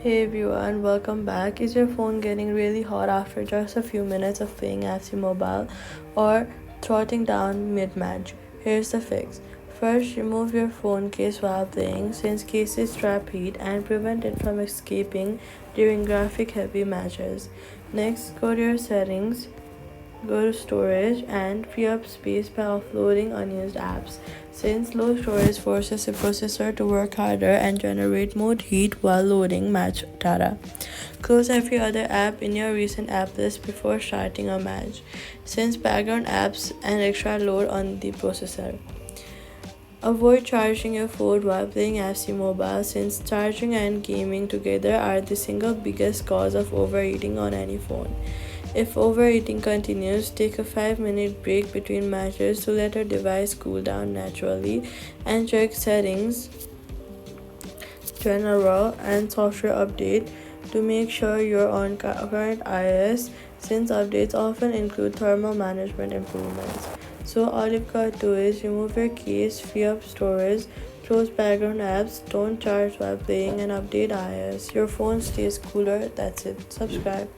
Hey everyone, welcome back. Is your phone getting really hot after just a few minutes of playing FC Mobile or throttling down mid match? Here's the fix. First, remove your phone case while playing since cases trap heat and prevent it from escaping during graphic heavy matches. Next, go to your settings, go to storage and free up space by offloading unused apps. Since low storage forces the processor to work harder and generate more heat while loading match data. Close every other app in your recent app list before starting a match, since background apps and extra load on the processor. Avoid charging your phone while playing FC Mobile since charging and gaming together are the single biggest cause of overheating on any phone. If overheating continues, take a 5-minute break between matches to let your device cool down naturally and check settings, general, and software update to make sure you're on current iOS since updates often include thermal management improvements. So all you've got to do is remove your case, free up storage, close background apps, don't charge while playing, and update iOS. Your phone stays cooler. That's it. Subscribe.